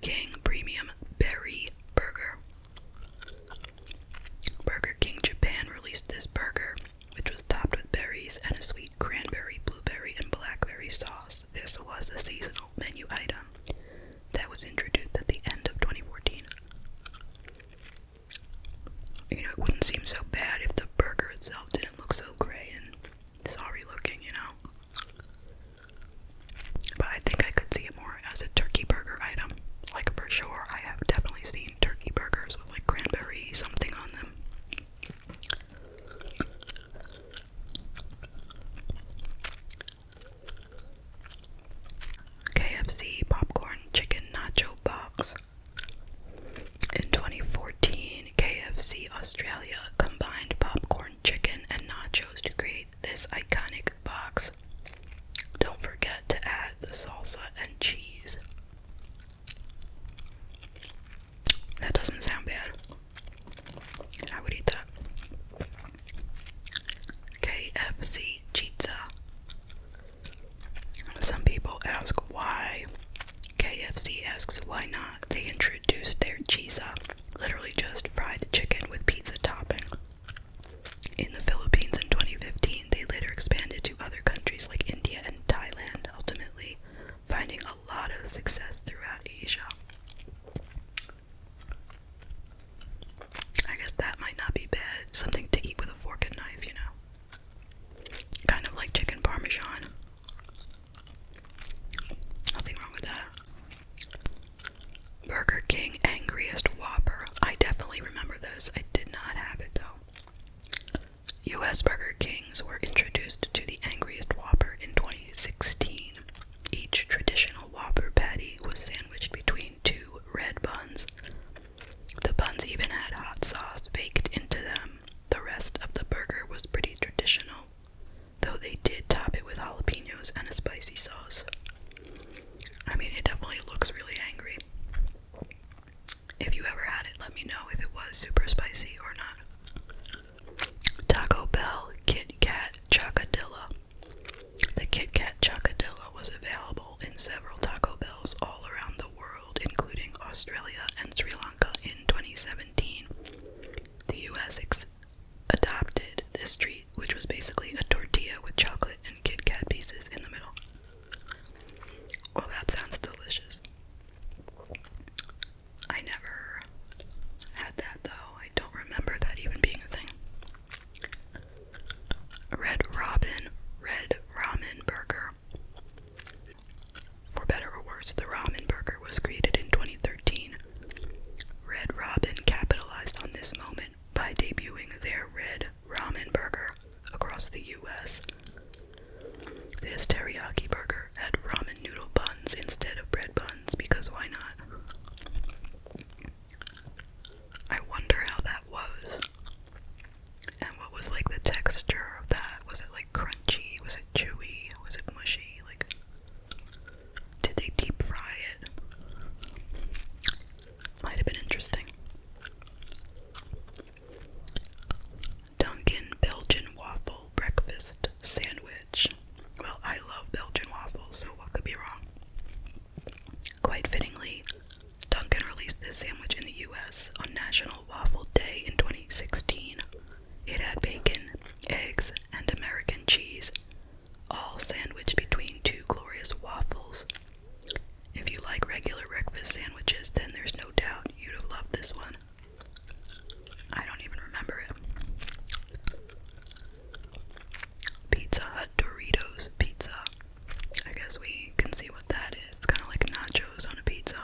King Premium Berry Burger. Burger King Japan released this burger, which was topped with berries and a sweet cranberry, blueberry, and blackberry sauce. This was a seasonal menu item that was introduced at the end of 2014. You know, it wouldn't seem so bad if the burger itself didn't look so gray and sorry looking, you know. But I think I could see it more as a turkey burger item. Like, for sure, I have definitely seen turkey burgers with like cranberry something on them. KFC Popcorn Chicken Nacho Box. In 2014, KFC Australia combined popcorn, chicken, and nachos to create this iconic box. Don't forget to add the salsa and cheese. That doesn't sound bad. I would eat that. KFC Pizza. Some people ask why. KFC asks why not. They introduced their cheese up, literally just fried chicken with pizza topping. In the Philippines in 2015, they later expanded to other countries like India and Thailand, ultimately finding a lot of success throughout Asia. I guess that might not be bad. Something to eat with a fork and knife, you know. Kind of like chicken parmesan. Nothing wrong with that. Burger King Angriest Whopper. I definitely remember this. I did not have it though. US Burger Kings were introduced to the Angriest Whopper in 2016. Each traditional Whopper patty was sandwiched between two red buns. The buns even had hot sauce baked into them. The rest of the burger was pretty traditional, though they did top it with jalapenos and a spicy sauce. I mean, it definitely looks really angry. If you ever had it, let me know if it was super spicy or not. Taco Bell Kit Kat Chuckadilla. The Kit Kat Chuckadilla was available in several Taco Bells all around the world, including Australia and Sri Lanka in 2017. The US adopted this treat, which was basically a tortilla with chocolate and Kit Kat pieces in the middle. Well, that sounds delicious. I never had that though. I don't remember that even being a thing. Red Ramen Burger. For better or worse, the ramen burger was created in 2013. Red Robin capitalized on this moment by debuting their Red Ramen Burger across the US. This teriyaki burger had ramen noodle buns instead of bread buns, because why not? I wonder how that was. And what was like the texture of that? Was it like crunchy? Was it chewy? Was it mushy? Like, did they deep fry it? Might have been interesting. Dunkin Belgian Waffle Breakfast Sandwich. Well, I love Belgian waffles, so what could be wrong? Quite fittingly, Dunkin released this sandwich in the US on National Waffle Day in 2016. It had bacon, eggs, and American cheese, all sandwiched between two glorious waffles. If you like regular breakfast sandwiches, then there's no doubt you'd have loved this one. I don't even remember it. Pizza Hut Doritos Pizza. I guess we can see what that is. It's kind of like nachos on a pizza.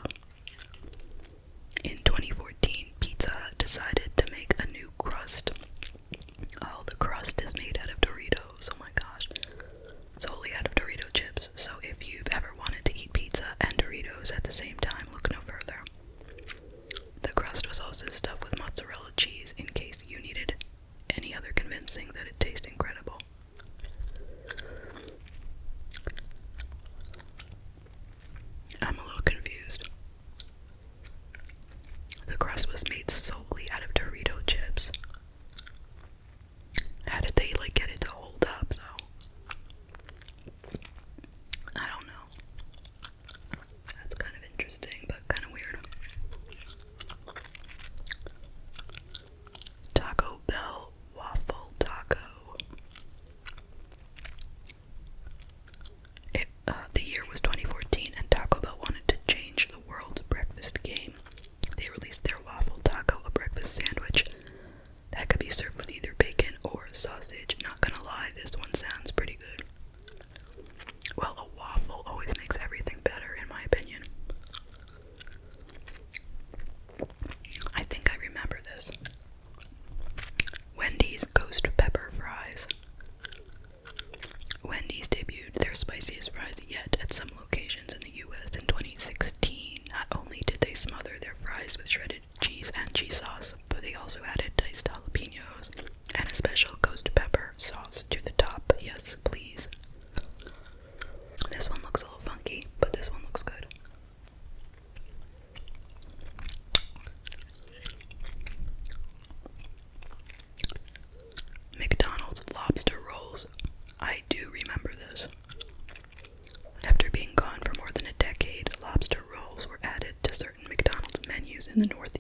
In 2014, Pizza Hut decided to make a new crust. Oh, the crust is made out of Doritos. Oh my gosh. Solely out of Dorito chips. So if you've ever wanted to eat pizza and Doritos at the same time, look no further. The crust was also stuffed with mozzarella cheese in case you needed any other convincing that it tastes incredible. I'm a little confused. The crust was made solely out of Dorito chips. How did they like get it to hold up though? I don't know. That's kind of interesting, but kind of weird. fries with shredded cheese and cheese sauce, but they also added diced jalapenos and a special ghost pepper sauce to the top. Yes, please. This one looks a little funky, but this one looks good. McDonald's lobster rolls. I do remember this. After being gone for more than a decade, lobster rolls were added to certain McDonald's menus in the North